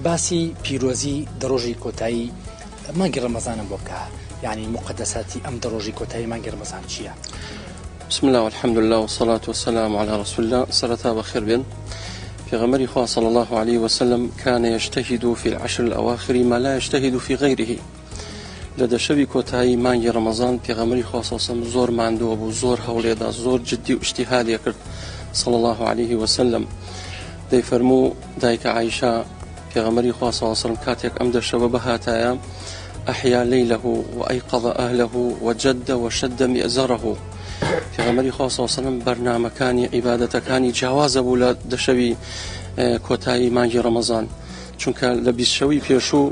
باسی پیرۆزی دەڕۆژی کۆتایی مانگی ڕەمەزانم بۆ بکە، یعنی مقدساتی ئەم دەڕۆژی کۆتایی مانگی ڕەمەزان چییە؟ بسم الله والحمد لله والصلاة والسلام على رسول الله. سرتا بخير بن في غمر خواه صلى الله عليه وسلم كان يجتهد في العشر الأواخر ما لا يجتهد في غيره. لدى شبي كوتاي مانجي رمضان في غمر خواه صلى الله عليه وسلم زور ماندوب وزور هوليدا زور جدي واجتهاد يكرد صلى الله عليه وسلم. دي فرمو دايك عائشة في غمر خواه صلى الله عليه وسلم كاتيك أمد الشبابها تايا أحيا ليله وأيقظ أهله وجد وشد مئزره. في غمر خواه صلى الله عليه وسلم برنامج كاني عبادة كاني جواز أبو دشوي كوتاي مانجي رمضان چونك لبيس شوي بيشو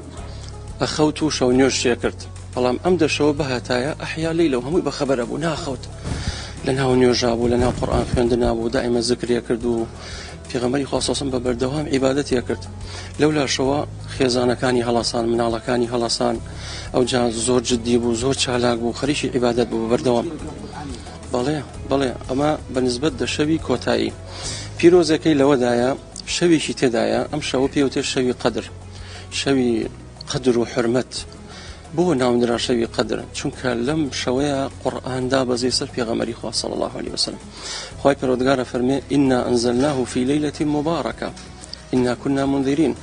أخوتو شو نيوش شكرت بلام أمد شو بهاتايا أحيا ليلة وهم بخبر أبو ناخوت لنا نيوجابو لنا قرآن خندنا أبو دائما ذكر يكردو في غمر خواه صلى الله عليه وسلم ببردوام عبادتي يكرت لولا شوا خيزانا كاني هلاسان منالا كاني هلاسان أو جا زور جدي بو زور چالاك بو خريشي عبادت بو ببردوام بەڵێ ئەمە بەنسبەت دە شەوی کۆتایی پیرۆزەکەی لەوەدایە شەوێکی تێدایە ئەم شەوە پێوتێ شەوی قەدر شەوی قەدر و حرمەت بۆ ناونرا شەوی قەدر چونکە لەم شەوەیە قورئاندا بەزەی سەر پێغەمبەری خوا صلی الله عليه وسلم خوای پەروەردگارە فەرمێ ئینا ئەنزەلناه فی لەیلەة مبارەکە ئینا كنا منذرین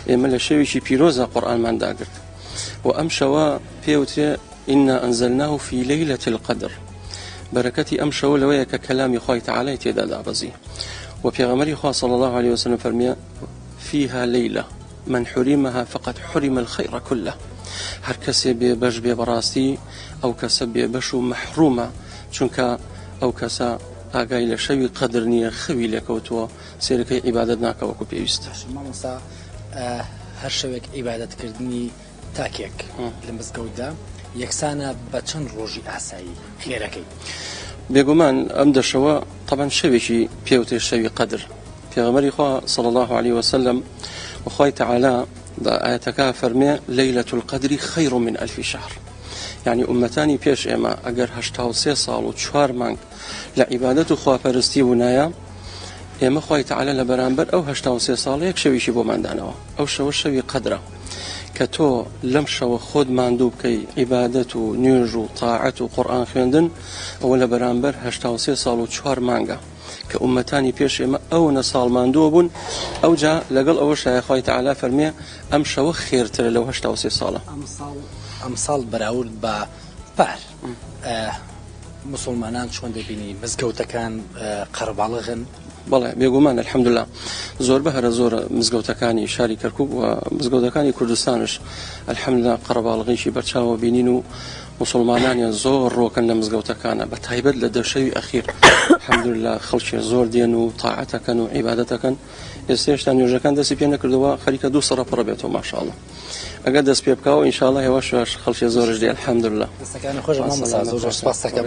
ئێمە لە شەوێکی پیرۆزە قورئانمان داگرت و ئەم شەوە پێوتێ ئینا ئەنزەلناه فی لەیلەة القەدر بركتي أمشى ولويا ككلام خوي تعالى تدادا بزي وبيغمري خواه صلى الله عليه وسلم فرمي فيها ليلة من حرمها فقد حرم الخير كله هر كسي ببش ببراستي أو كسي ببشو محرومة چونك أو كسا ئاگای لە شەوی قەدر نییە خەوی لێکەوتووە سێرەکەی عیبادەت ناکەوە وەکو پێویستە. مامۆستا هەر شەوێک عیبادەتکردنی تاکێک لە مزگەوتدا یەکسانە بە چەند ڕۆژی ئاسایی خێرەکەی؟ بێگومان ئەم دەشەوە طبعا شەوێکی پێوتێ شەوی قەدر پێغەمبەری خوا صلی الله عليه وسلم وخوای تعالى آياتك فرمي ليلة القدر خير من 1000 شهر يعني أمتاني بيش إما أجر 83 سال و 4 مانگ لعبادة خوا پرستی ونايا إما خوای تعالى لبرانبر أو 83 سال يك شويشي بو ماندانوا أو شوي قدره كتو لمشة خود ماندوب كي عبادته نيرجو طاعته قرآن خندن ولا برانبر 83 سال و 4 مانگا كأمتاني بيش إما أو نصال ماندوبون أو جاء لقل أول شيء خوي تعالى فرمي أمشى خير ترى لو 83 سالة أمصال براورد با بار مسلمانان شون دبيني مزقوتا كان قربالغن بەڵێ بێگومان الحەمدوللا زۆر بەهرە زۆر مزگەوتەکانی شاری کەرکووک و مزگەوتەکانی کوردستانش الحەمدوللا قەرەباڵغیشی بەرچاوە بینین و مسلمانانیان زۆر ڕۆکەن لە مزگەوتەکانە بە تایبەت لە دەشەوی ئەخیر الحەمدوللا خەڵکی زۆر دێن و تاعەتەکەن و عیبادەتەکەن ئێستێشتا نوێژەکان دەستی پێ نەکردەوە خەریکە 2 سەرە پڕە بێتەوە ماشاءالله ئەگەر دەست پێ بکاوە ئینشاءالله هێواشش خەڵکی زۆرش دێ الحەمدوللا دەستەکانی خۆش مامۆستا زۆر سپاس دەکەم